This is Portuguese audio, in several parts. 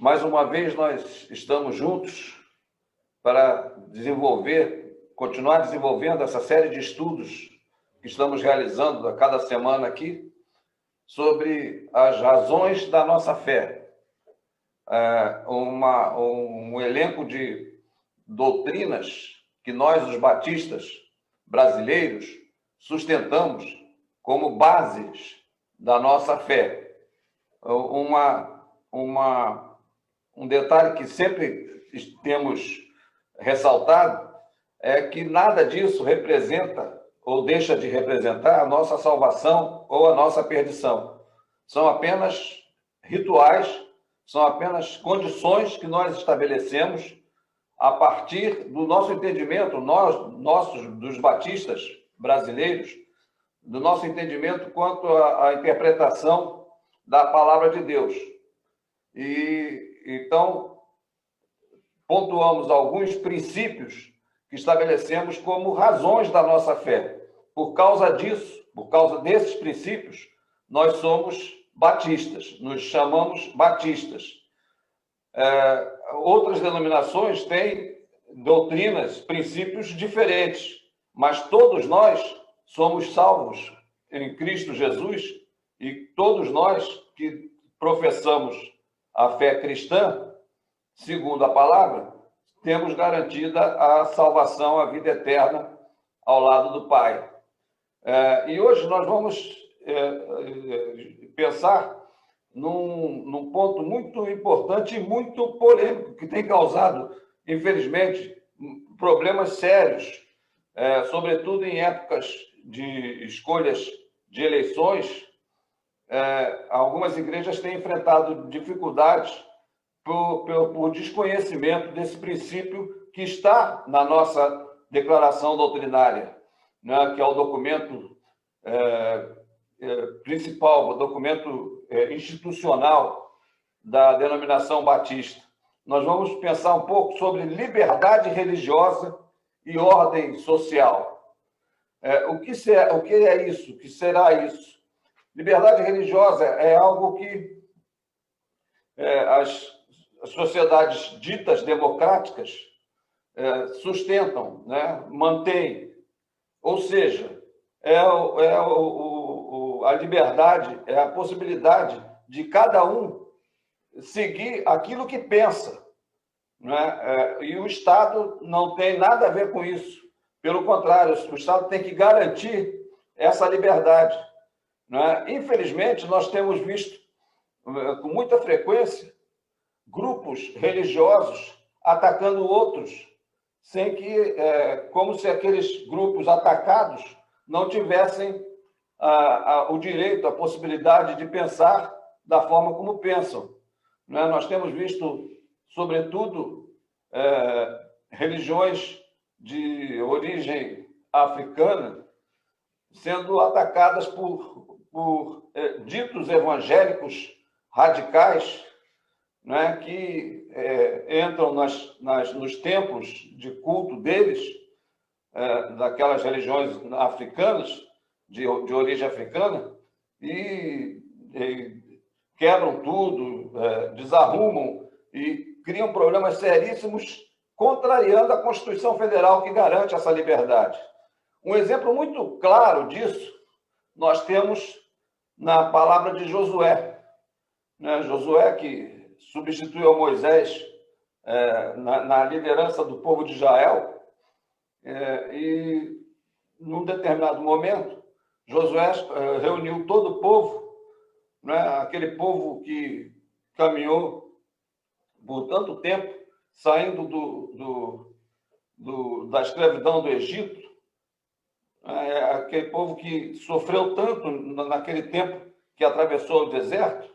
Mais uma vez nós estamos juntos para continuar desenvolvendo essa série de estudos que estamos realizando a cada semana aqui sobre as razões da nossa fé. Um elenco de doutrinas que nós, os batistas brasileiros, sustentamos como bases da nossa fé. Um detalhe que sempre temos ressaltado é que nada disso representa ou deixa de representar a nossa salvação ou a nossa perdição. São apenas rituais, são apenas condições que nós estabelecemos a partir do nosso entendimento, dos batistas brasileiros, do nosso entendimento quanto à interpretação da palavra de Deus. E então pontuamos alguns princípios que estabelecemos como razões da nossa fé. Por causa disso, por causa desses princípios, nós somos batistas, nos chamamos batistas. Outras denominações têm doutrinas, princípios diferentes, mas todos nós somos salvos em Cristo Jesus e todos nós que professamos a fé cristã, segundo a palavra, temos garantida a salvação, a vida eterna ao lado do Pai. E hoje nós vamos pensar num ponto muito importante e muito polêmico, que tem causado, infelizmente, problemas sérios, sobretudo em épocas de escolhas de eleições. Algumas igrejas têm enfrentado dificuldades por desconhecimento desse princípio que está na nossa declaração doutrinária, né, que é o documento principal, o documento institucional da denominação batista. Nós vamos pensar um pouco sobre liberdade religiosa e ordem social. O que é isso? O que será isso? Liberdade religiosa é algo que as sociedades ditas democráticas sustentam, né? Mantêm. Ou seja, a liberdade, é a possibilidade de cada um seguir aquilo que pensa, né? E o Estado não tem nada a ver com isso. Pelo contrário, o Estado tem que garantir essa liberdade, né? Infelizmente, nós temos visto com muita frequência grupos religiosos atacando outros, sem que, como se aqueles grupos atacados não tivessem o direito, a possibilidade de pensar da forma como pensam, né? Nós temos visto, sobretudo, religiões de origem africana sendo atacadas por ditos evangélicos radicais, né, que entram nos templos de culto deles, daquelas religiões africanas, de origem africana, e quebram tudo, desarrumam e criam problemas seríssimos, contrariando a Constituição Federal que garante essa liberdade. Um exemplo muito claro disso nós temos na palavra de Josué, né? Josué, que substituiu Moisés na liderança do povo de Israel, e num determinado momento Josué reuniu todo o povo, né? Aquele povo que caminhou por tanto tempo saindo da escravidão do Egito, aquele povo que sofreu tanto naquele tempo que atravessou o deserto,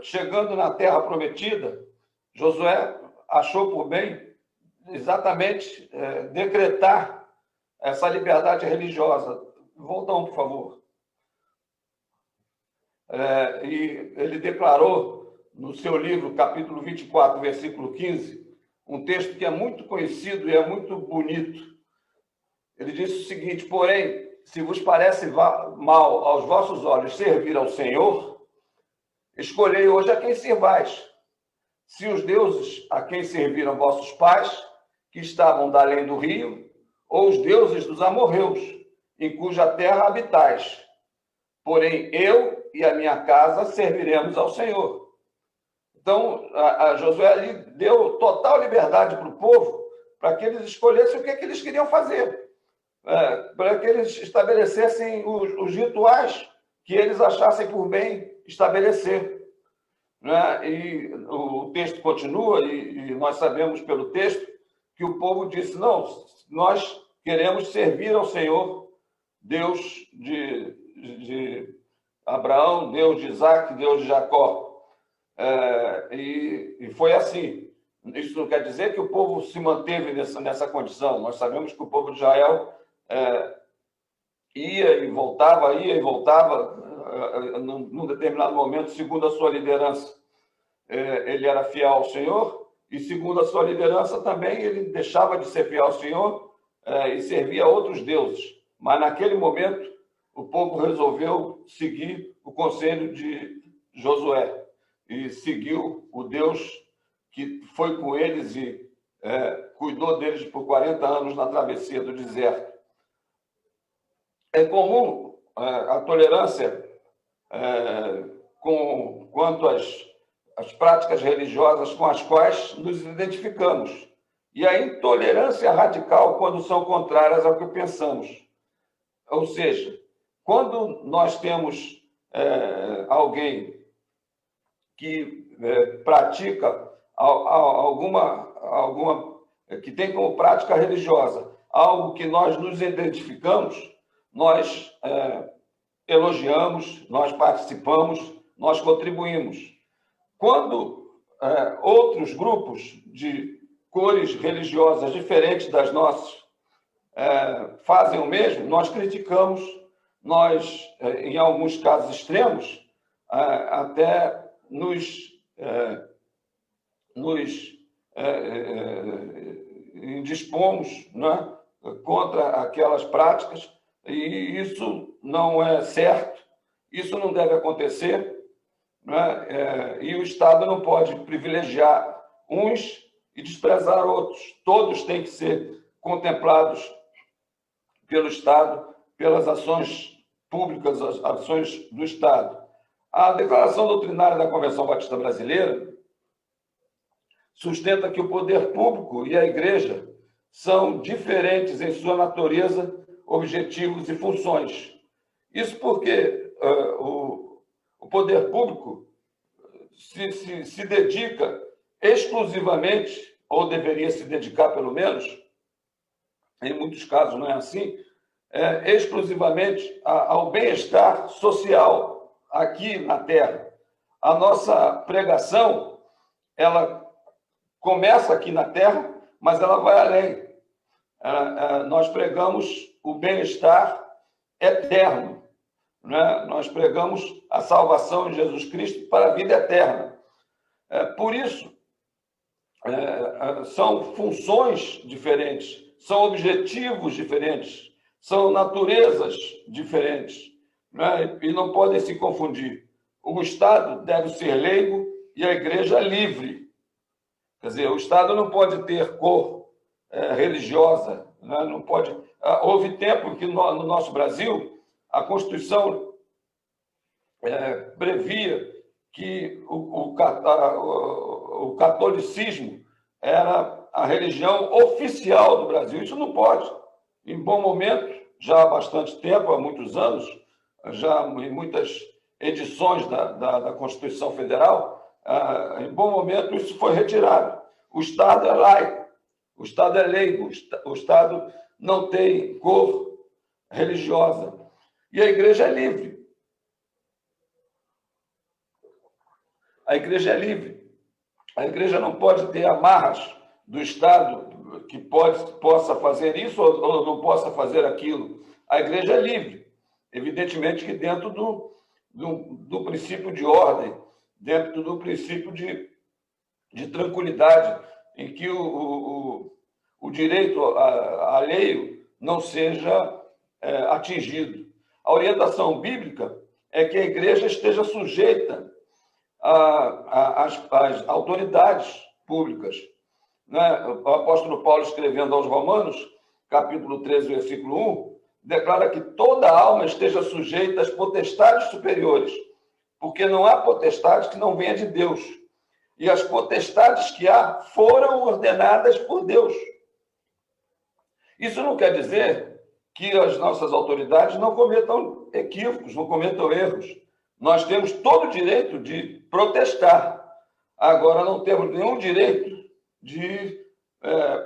chegando na terra prometida, Josué achou por bem exatamente decretar essa liberdade religiosa. Volta por favor. E ele declarou no seu livro, capítulo 24, versículo 15, um texto que é muito conhecido e é muito bonito. Ele disse o seguinte: porém, se vos parece mal aos vossos olhos servir ao Senhor, Escolhei hoje a quem servais. Se os deuses a quem serviram vossos pais, que estavam da além do rio, ou os deuses dos amorreus, em cuja terra habitais. Porém, eu e a minha casa serviremos ao Senhor. Então, a Josué ali deu total liberdade para o povo, para que eles escolhessem o que eles queriam fazer, para que eles estabelecessem os rituais que eles achassem por bem estabelecer. Né? E o texto continua, e nós sabemos pelo texto, que o povo disse, não, nós queremos servir ao Senhor, Deus de Abraão, Deus de Isaac, Deus de Jacó. E foi assim. Isso não quer dizer que o povo se manteve nessa condição. Nós sabemos que o povo de Israel ia e voltava, num determinado momento, segundo a sua liderança. Ele era fiel ao Senhor, e segundo a sua liderança também, ele deixava de ser fiel ao Senhor e servia a outros deuses. Mas naquele momento, o povo resolveu seguir o conselho de Josué e seguiu o Deus que foi com eles e cuidou deles por 40 anos na travessia do deserto. É comum a tolerância quanto às práticas religiosas com as quais nos identificamos, e a intolerância radical quando são contrárias ao que pensamos. Ou seja, quando nós temos alguém que pratica alguma que tem como prática religiosa algo que nós nos identificamos, nós elogiamos, nós participamos, nós contribuímos. Quando outros grupos de cores religiosas diferentes das nossas fazem o mesmo, nós criticamos, nós, em alguns casos extremos, até nos indispomos, né, contra aquelas práticas, e isso não é certo, isso não deve acontecer, né? E o Estado não pode privilegiar uns e desprezar outros. Todos têm que ser contemplados pelo Estado, pelas ações públicas, as ações do Estado. A Declaração Doutrinária da Convenção Batista Brasileira sustenta que o poder público e a Igreja são diferentes em sua natureza, objetivos e funções. Isso porque o poder público se dedica exclusivamente, ou deveria se dedicar pelo menos, em muitos casos não é assim, exclusivamente ao bem-estar social aqui na Terra. A nossa pregação, ela começa aqui na Terra, mas ela vai além. Nós pregamos o bem-estar eterno, né? Nós pregamos a salvação em Jesus Cristo para a vida eterna. Por isso, são funções diferentes, são objetivos diferentes, são naturezas diferentes, né? E não podem se confundir. O Estado deve ser leigo e a Igreja livre. Quer dizer, o Estado não pode ter cor religiosa, né? Não pode. Houve tempo que no nosso Brasil a Constituição previa que o catolicismo era a religião oficial do Brasil. Isso não pode. Em bom momento, já há bastante tempo, há muitos anos, já em muitas edições da Constituição Federal, em bom momento isso foi retirado. O Estado é laico, o Estado é leigo, o Estado não tem cor religiosa. E a Igreja é livre. A Igreja é livre. A Igreja não pode ter amarras do Estado que possa fazer isso ou não possa fazer aquilo. A Igreja é livre. Evidentemente que dentro do princípio de ordem, dentro do princípio de tranquilidade, em que o direito alheio não seja atingido. A orientação bíblica é que a Igreja esteja sujeita as autoridades públicas. Né? O apóstolo Paulo, escrevendo aos Romanos, capítulo 13, versículo 1, declara que toda alma esteja sujeita às potestades superiores, porque não há potestade que não venha de Deus. E as potestades que há foram ordenadas por Deus. Isso não quer dizer que as nossas autoridades não cometam equívocos, não cometam erros. Nós temos todo o direito de protestar. Agora, não temos nenhum direito de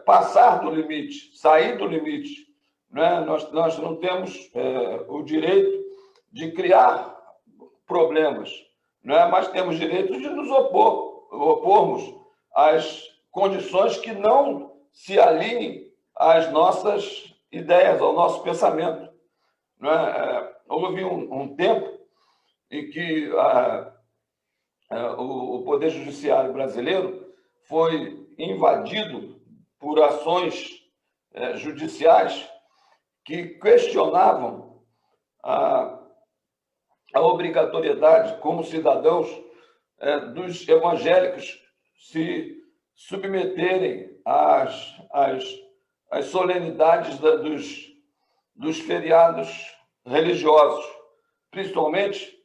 passar do limite, sair do limite. Né? Nós não temos o direito de criar problemas, né? Mas temos direito de nos opormos às condições que não se alinhem às nossas ideias, ao nosso pensamento. Né? Houve um tempo em que o Poder Judiciário brasileiro foi invadido por ações judiciais que questionavam a obrigatoriedade, como cidadãos, dos evangélicos se submeterem às solenidades dos feriados religiosos, principalmente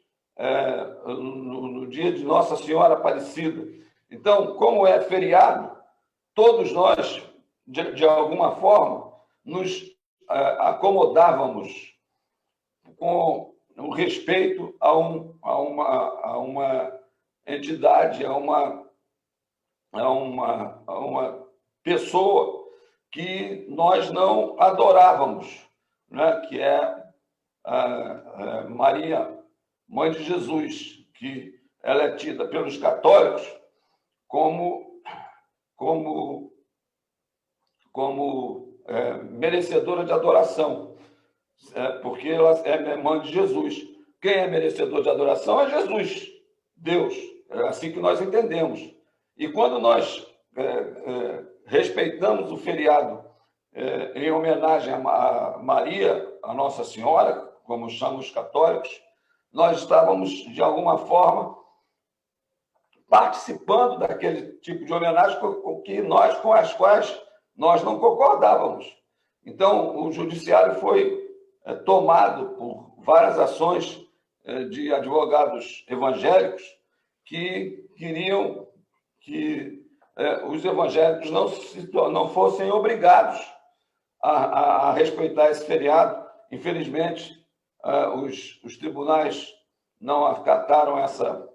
no dia de Nossa Senhora Aparecida. Então, como é feriado, todos nós, de alguma forma, nos acomodávamos com o respeito a uma entidade, a uma pessoa que nós não adorávamos, né? Que é Maria, Mãe de Jesus, que ela é tida pelos católicos como merecedora de adoração, porque ela é mãe de Jesus. Quem é merecedor de adoração é Jesus, Deus. É assim que nós entendemos. E quando nós respeitamos o feriado em homenagem a Maria, a Nossa Senhora, como chamam os católicos, nós estávamos, de alguma forma, participando daquele tipo de homenagem com as quais nós não concordávamos. Então, o judiciário foi tomado por várias ações de advogados evangélicos que queriam que os evangélicos não fossem obrigados a respeitar esse feriado. Infelizmente, os tribunais não acataram essa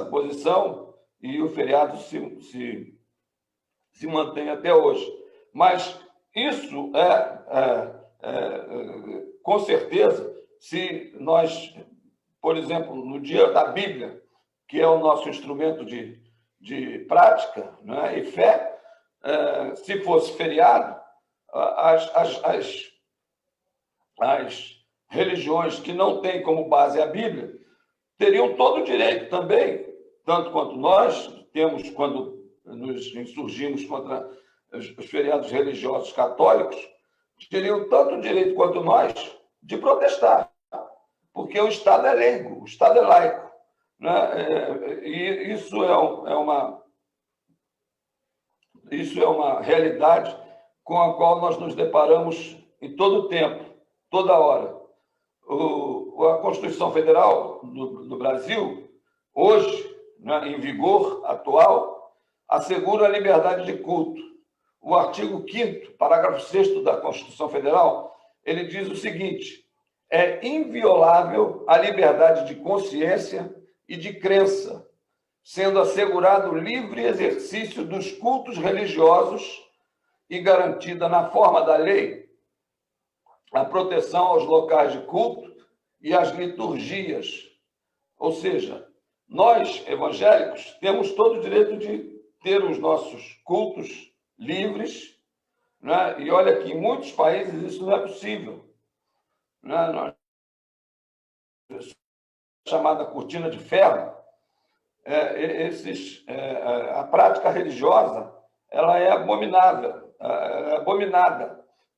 posição e o feriado se mantém até hoje. Mas isso com certeza, se nós, por exemplo, no dia da Bíblia, que é o nosso instrumento de prática, né, e fé, se fosse feriado, as religiões que não têm como base a Bíblia teriam todo o direito também, tanto quanto nós temos quando nos insurgimos contra os feriados religiosos católicos, teriam tanto o direito quanto nós de protestar, porque o Estado é leigo, o Estado é laico. Né? E isso é uma realidade com a qual nós nos deparamos em todo o tempo, toda hora. A Constituição Federal do Brasil, hoje, né, em vigor atual, assegura a liberdade de culto. O artigo 5º, parágrafo 6º da Constituição Federal, ele diz o seguinte: é inviolável a liberdade de consciência e de crença, sendo assegurado o livre exercício dos cultos religiosos e garantida na forma da lei a proteção aos locais de culto e às liturgias. Ou seja, nós, evangélicos, temos todo o direito de ter os nossos cultos livres, né? E olha que em muitos países isso não é possível. Né? Chamada cortina de ferro, a prática religiosa ela é abominada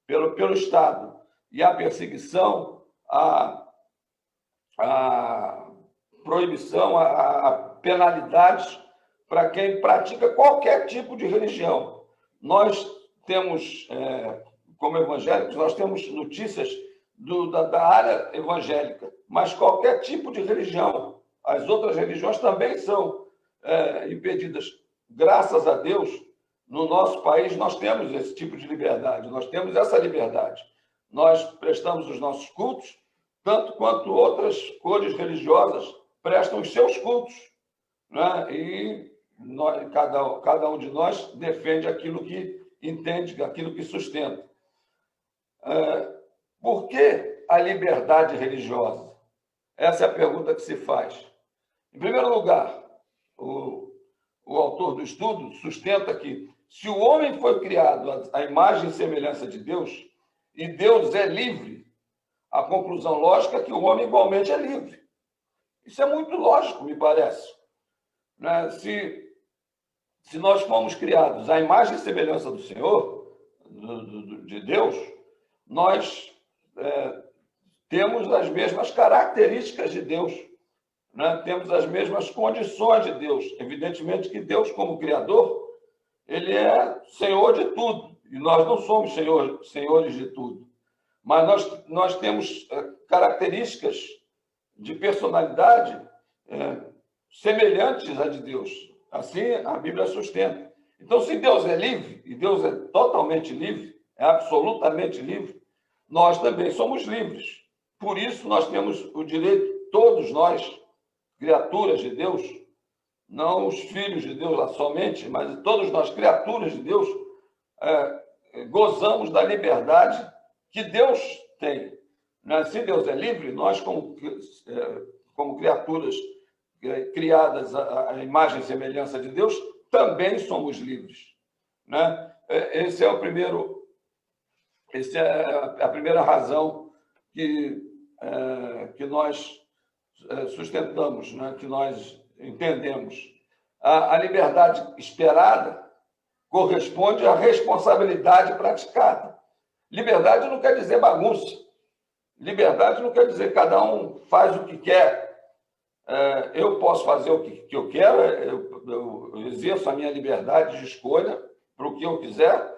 pelo Estado. E a perseguição proibição, há penalidades para quem pratica qualquer tipo de religião. Nós temos, como evangélicos, nós temos notícias da área evangélica, mas qualquer tipo de religião, as outras religiões também são impedidas. Graças a Deus, no nosso país, nós temos esse tipo de liberdade, nós temos essa liberdade. Nós prestamos os nossos cultos, tanto quanto outras cores religiosas prestam os seus cultos, né? E cada um de nós defende aquilo que entende, aquilo que sustenta. Por que a liberdade religiosa? Essa é a pergunta que se faz. Em primeiro lugar, o autor do estudo sustenta que se o homem foi criado à imagem e semelhança de Deus, e Deus é livre, a conclusão lógica é que o homem igualmente é livre. Isso é muito lógico, me parece. Né? Se nós fomos criados à imagem e semelhança do Senhor, de Deus, nós temos as mesmas características de Deus, né? Temos as mesmas condições de Deus. Evidentemente que Deus, como Criador, ele é Senhor de tudo, e nós não somos senhores de tudo. Mas nós temos características de personalidade semelhantes à de Deus. Assim a Bíblia sustenta. Então, se Deus é livre, e Deus é totalmente livre, é absolutamente livre, nós também somos livres. Por isso, nós temos o direito, todos nós, criaturas de Deus, não os filhos de Deus lá somente, mas todos nós, criaturas de Deus, gozamos da liberdade que Deus tem. Se Deus é livre, nós, como criaturas criadas à imagem e semelhança de Deus, também somos livres. Né? Essa é a primeira razão que nós sustentamos, né? Que nós entendemos. A liberdade esperada corresponde à responsabilidade praticada. Liberdade não quer dizer bagunça. Liberdade não quer dizer cada um faz o que quer. Eu posso fazer o que eu quero, eu exerço a minha liberdade de escolha para o que eu quiser,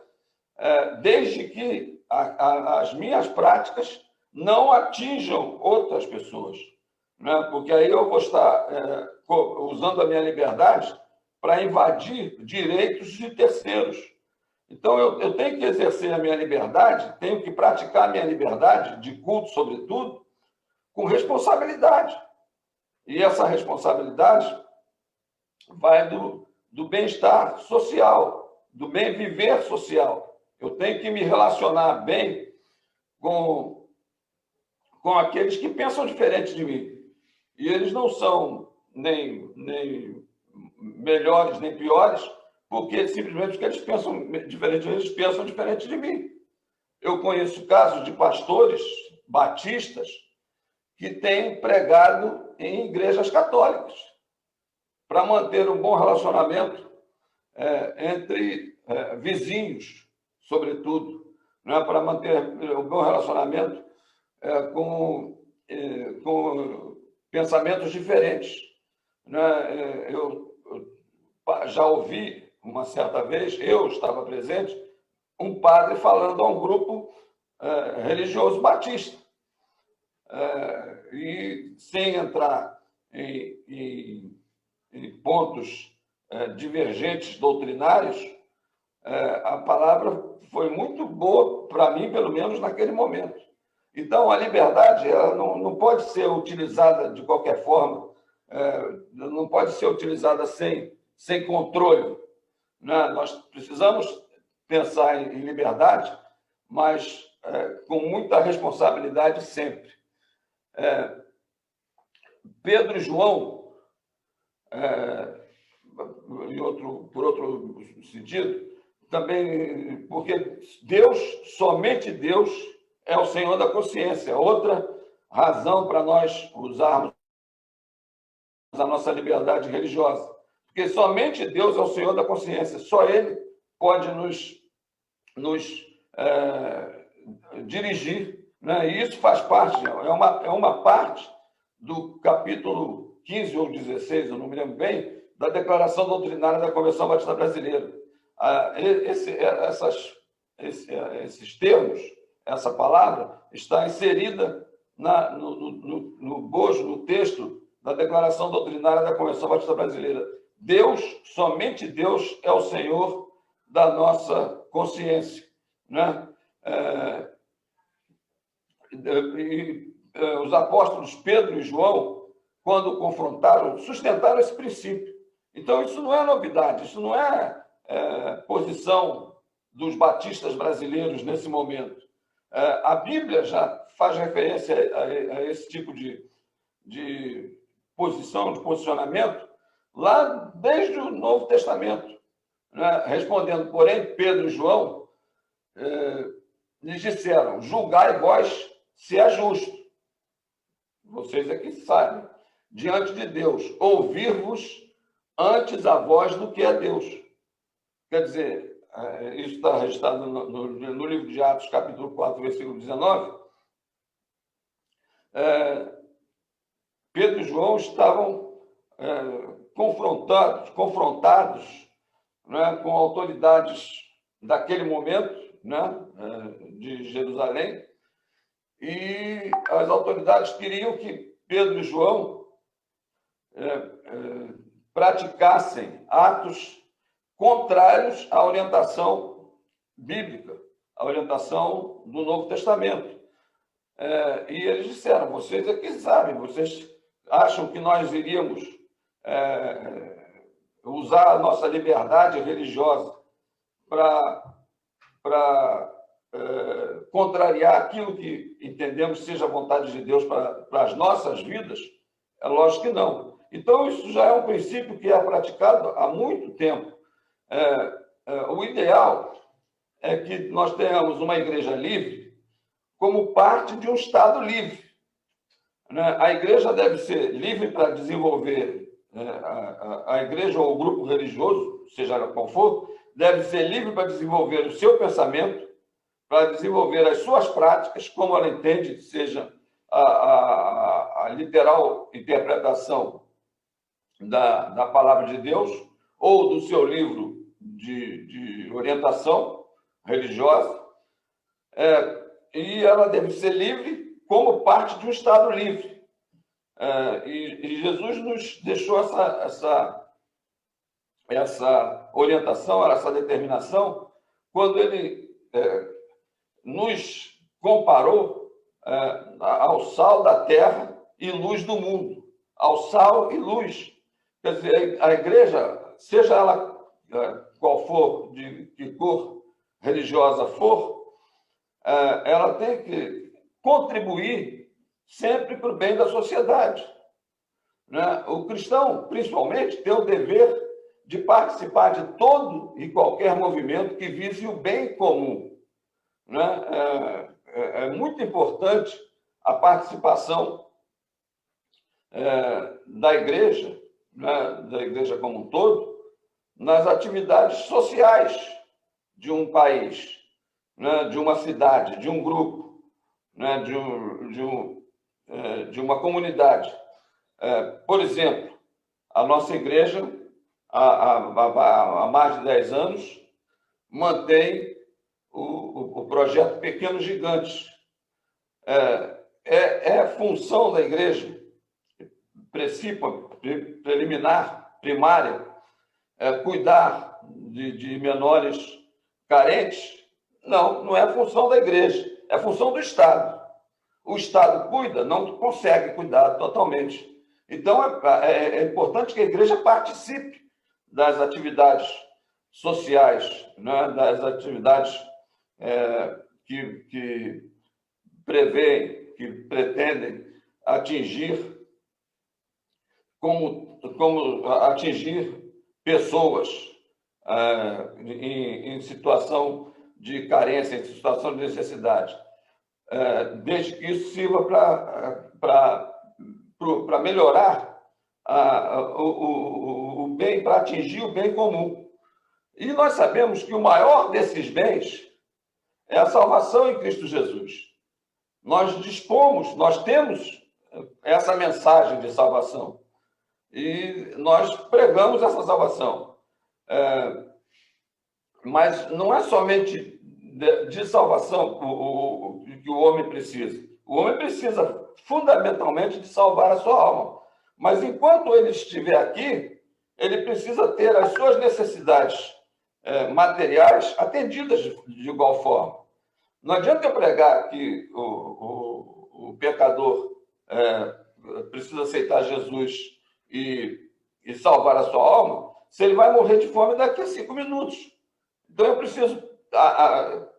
desde que as minhas práticas não atinjam outras pessoas, né? Porque aí eu vou estar usando a minha liberdade para invadir direitos de terceiros. Então, eu tenho que exercer a minha liberdade, tenho que praticar a minha liberdade, de culto, sobretudo, com responsabilidade. E essa responsabilidade vai do bem-estar social, do bem-viver social. Eu tenho que me relacionar bem com aqueles que pensam diferente de mim. E eles não são nem melhores nem piores, simplesmente porque eles pensam diferente de mim. Eu conheço casos de pastores batistas que têm pregado em igrejas católicas para manter um bom relacionamento entre vizinhos, sobretudo, né? Para manter um bom relacionamento com pensamentos diferentes. Né? Eu já ouvi uma certa vez, eu estava presente, um padre falando a um grupo religioso batista. E sem entrar em pontos divergentes doutrinários, a palavra foi muito boa para mim, pelo menos naquele momento. Então, a liberdade ela não pode ser utilizada de qualquer forma, não pode ser utilizada sem controle. Né? Nós precisamos pensar em liberdade, mas com muita responsabilidade sempre. Pedro e João, por outro sentido, também, porque somente Deus é o Senhor da consciência. Outra razão para nós usarmos a nossa liberdade religiosa. Porque somente Deus é o Senhor da consciência. Só Ele pode nos dirigir. Né? E isso faz parte, é uma parte do capítulo 15 ou 16, eu não me lembro bem, da Declaração Doutrinária da Convenção Batista Brasileira. Esses termos, essa palavra, está inserida no bojo, no texto da Declaração Doutrinária da Convenção Batista Brasileira. Deus, somente Deus, é o Senhor da nossa consciência, né? Os apóstolos Pedro e João, quando confrontaram, sustentaram esse princípio. Então, isso não é novidade, isso não é posição dos batistas brasileiros nesse momento. A Bíblia já faz referência a esse tipo de posição, de posicionamento, lá desde o Novo Testamento, né? Respondendo, porém, Pedro e João lhes disseram: julgai vós se é justo. Vocês é que sabem, diante de Deus, ouvir-vos antes a voz do que é Deus. Quer dizer, isso está registrado no livro de Atos, capítulo 4, versículo 19. Pedro e João estavam confrontados, né, com autoridades daquele momento, né, de Jerusalém, e as autoridades queriam que Pedro e João praticassem atos contrários à orientação bíblica, à orientação do Novo Testamento. E eles disseram: vocês é que sabem, vocês acham que nós iríamos usar a nossa liberdade religiosa para contrariar aquilo que entendemos seja a vontade de Deus para as nossas vidas? É lógico que não. Então, isso já é um princípio que é praticado há muito tempo. O ideal é que nós tenhamos uma igreja livre como parte de um Estado livre, né? A igreja deve ser livre para desenvolver, a igreja ou o grupo religioso, seja qual for, deve ser livre para desenvolver o seu pensamento, para desenvolver as suas práticas, como ela entende, seja a literal interpretação da palavra de Deus ou do seu livro de orientação religiosa, e ela deve ser livre como parte de um Estado livre. E Jesus nos deixou essa orientação, essa determinação, quando ele nos comparou ao sal da terra e luz do mundo. Ao sal e luz. Quer dizer, a igreja, seja ela qual for, de que cor religiosa for, ela tem que contribuir sempre para o bem da sociedade, né? O cristão, principalmente, tem o dever de participar de todo e qualquer movimento que vise o bem comum, né? É muito importante a participação da igreja, né, da igreja como um todo, nas atividades sociais de um país, né, de uma cidade, de um grupo, né, de uma comunidade. Por exemplo, a nossa igreja, há mais de 10 anos, mantém o projeto Pequenos Gigantes. É função da igreja, preliminar, primária, cuidar de menores carentes? Não é função da igreja, é função do Estado. O Estado cuida, não consegue cuidar totalmente. Então, é importante que a igreja participe das atividades sociais, né? Das atividades que prevêem, que pretendem atingir, como atingir pessoas em situação de carência, em situação de necessidade, desde que isso sirva para melhorar o bem, para atingir o bem comum. E nós sabemos que o maior desses bens é a salvação em Cristo Jesus. Nós temos essa mensagem de salvação. e nós pregamos essa salvação. Mas não é somente de salvação que o homem precisa. O homem precisa fundamentalmente de salvar a sua alma. Mas enquanto ele estiver aqui, ele precisa ter as suas necessidades materiais atendidas de igual forma. Não adianta eu pregar que o pecador precisa aceitar Jesus e salvar a sua alma, se ele vai morrer de fome daqui a 5 minutos. Então eu preciso,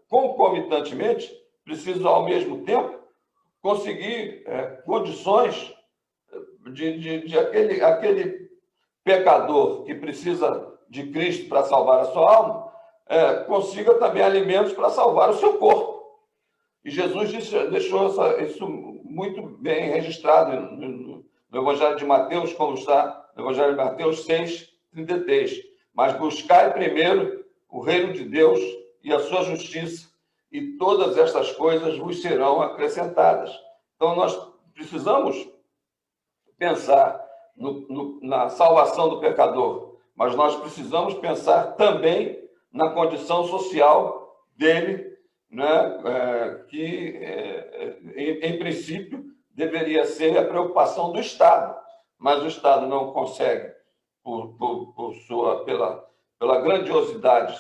concomitantemente, preciso ao mesmo tempo conseguir condições de aquele pecador que precisa de Cristo para salvar a sua alma, consiga também alimentos para salvar o seu corpo. E Jesus deixou isso muito bem registrado no Evangelho de Mateus, como está no Evangelho de Mateus 6:33. Mas buscai primeiro o reino de Deus e a sua justiça, e todas estas coisas vos serão acrescentadas. Então, nós precisamos pensar na salvação do pecador, mas nós precisamos pensar também na condição social dele, né, que, em princípio, deveria ser a preocupação do Estado, mas o Estado não consegue, pela grandiosidade,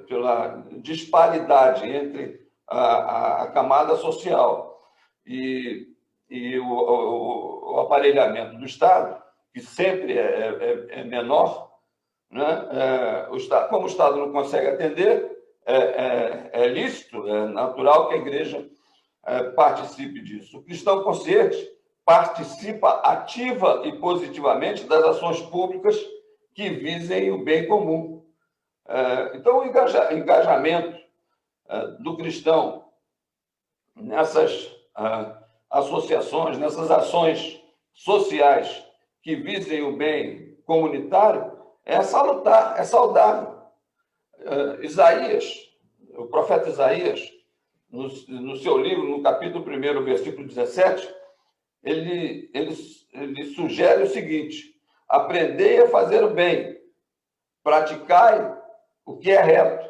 pela disparidade entre a camada social e o aparelhamento do Estado, que sempre é menor, né? Como o Estado não consegue atender, é lícito, é natural que a igreja participe disso. O cristão consciente participa ativa e positivamente das ações públicas que visem o bem comum. Então, o engajamento do cristão nessas associações, nessas ações sociais que visem o bem comunitário, é salutar, é saudável. Isaías, o profeta Isaías, no seu livro, no capítulo 1, versículo 17, ele sugere o seguinte: aprendei a fazer o bem, praticai o que é reto,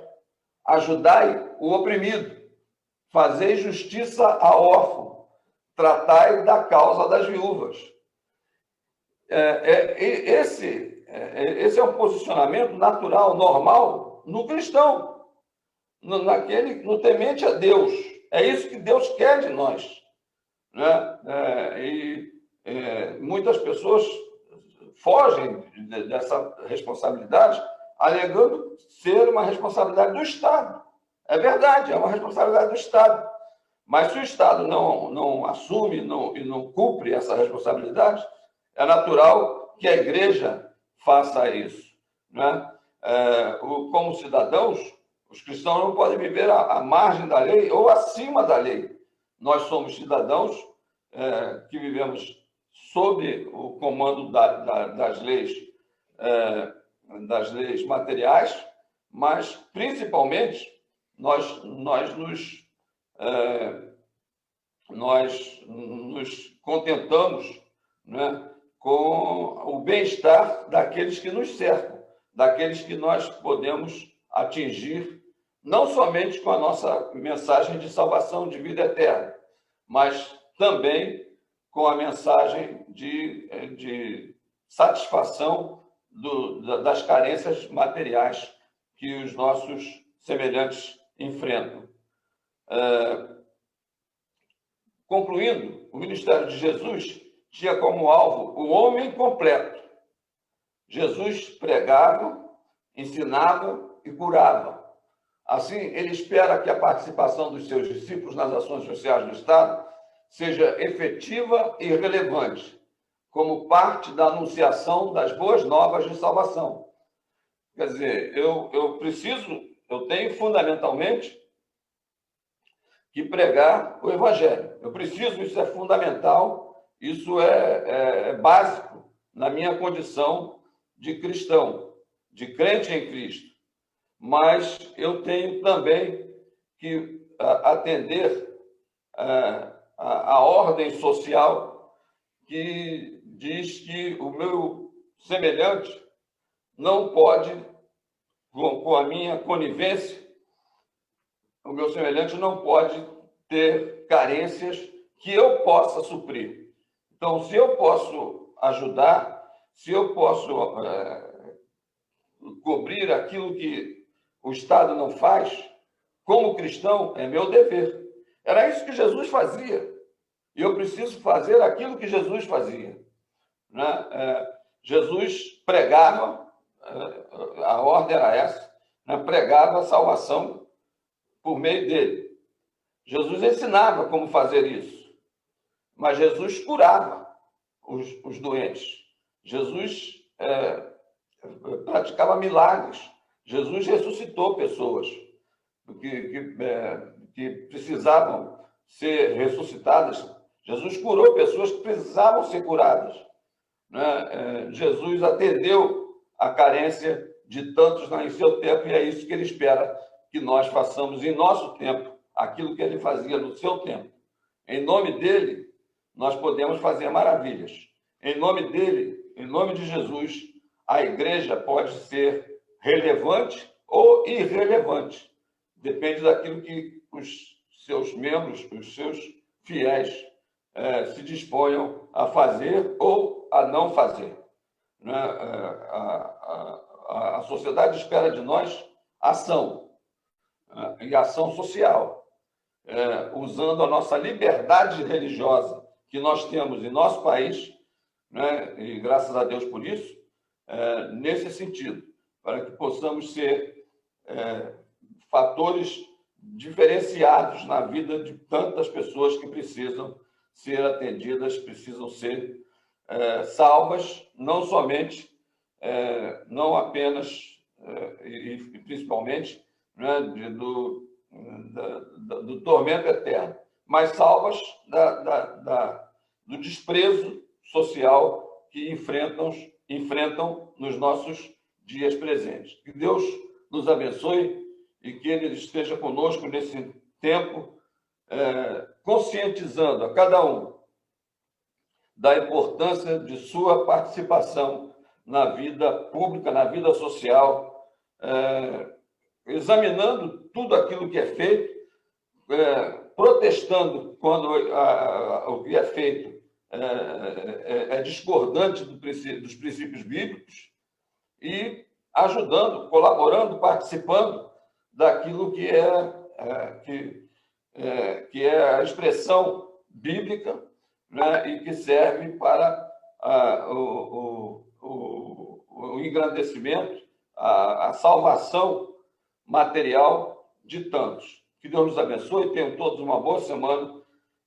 ajudai o oprimido, fazei justiça ao órfão, tratai da causa das viúvas. Esse é um posicionamento natural, normal, no cristão, no temente a Deus. É isso que Deus quer de nós, né? Muitas pessoas fogem dessa responsabilidade, alegando ser uma responsabilidade do Estado. É verdade, é uma responsabilidade do Estado. Mas se o Estado não assume e não cumpre essa responsabilidade, é natural que a igreja faça isso, né? Como cidadãos, os cristãos não podem viver à margem da lei ou acima da lei. Nós somos cidadãos que vivemos sob o comando das leis materiais, mas, principalmente, nós nos contentamos, né, com o bem-estar daqueles que nos cercam, daqueles que nós podemos atingir, não somente com a nossa mensagem de salvação, de vida eterna, mas também com a mensagem de satisfação das carências materiais que os nossos semelhantes enfrentam. Concluindo, o ministério de Jesus tinha como alvo o homem completo. Jesus pregava, ensinava e curava. Assim, ele espera que a participação dos seus discípulos nas ações sociais do Estado seja efetiva e relevante, como parte da anunciação das boas novas de salvação. Quer dizer, eu tenho fundamentalmente que pregar o Evangelho. Eu preciso, isso é fundamental, isso é básico na minha condição de cristão, de crente em Cristo. Mas eu tenho também que atender a ordem social que diz que o meu semelhante não pode, com a minha conivência, o meu semelhante não pode ter carências que eu possa suprir. Então, se eu posso ajudar, se eu posso cobrir aquilo que o Estado não faz, como cristão, é meu dever. Era isso que Jesus fazia. E eu preciso fazer aquilo que Jesus fazia. Né? Jesus pregava, a ordem era essa, né? Pregava a salvação por meio dele. Jesus ensinava como fazer isso, mas Jesus curava os doentes. Jesus praticava milagres. Jesus ressuscitou pessoas que precisavam ser ressuscitadas. Jesus curou pessoas que precisavam ser curadas. Né? Jesus atendeu a carência de tantos em seu tempo, e é isso que ele espera que nós façamos em nosso tempo, aquilo que ele fazia no seu tempo. Em nome dele, nós podemos fazer maravilhas. Em nome dele, em nome de Jesus, a igreja pode ser relevante ou irrelevante. Depende daquilo que os seus membros, os seus fiéis, se disponham a fazer ou a não fazer. Né? A sociedade espera de nós ação, e ação social, usando a nossa liberdade religiosa que nós temos em nosso país, né? E graças a Deus por isso, nesse sentido, para que possamos ser fatores diferenciados na vida de tantas pessoas que precisam ser atendidas, precisam ser salvas, não somente, não apenas e principalmente, né, do tormento eterno, mas salvas do desprezo social que enfrentam nos nossos dias presentes. Que Deus nos abençoe e que Ele esteja conosco nesse tempo, conscientizando a cada um da importância de sua participação na vida pública, na vida social, examinando tudo aquilo que é feito, protestando quando o que é feito é discordante dos princípios bíblicos e ajudando, colaborando, participando daquilo que é a expressão bíblica, né, e que serve para o engrandecimento, a salvação material de tantos. Que Deus nos abençoe, tenham todos uma boa semana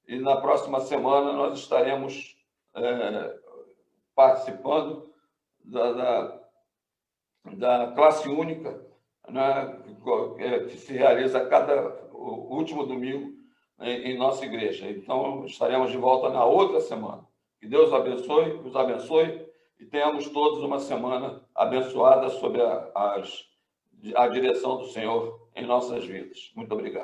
e na próxima semana nós estaremos participando da classe única, né, que se realiza o último domingo em nossa igreja. Então, estaremos de volta na outra semana. Que Deus abençoe, nos abençoe e tenhamos todos uma semana abençoada sob a direção do Senhor em nossas vidas. Muito obrigado.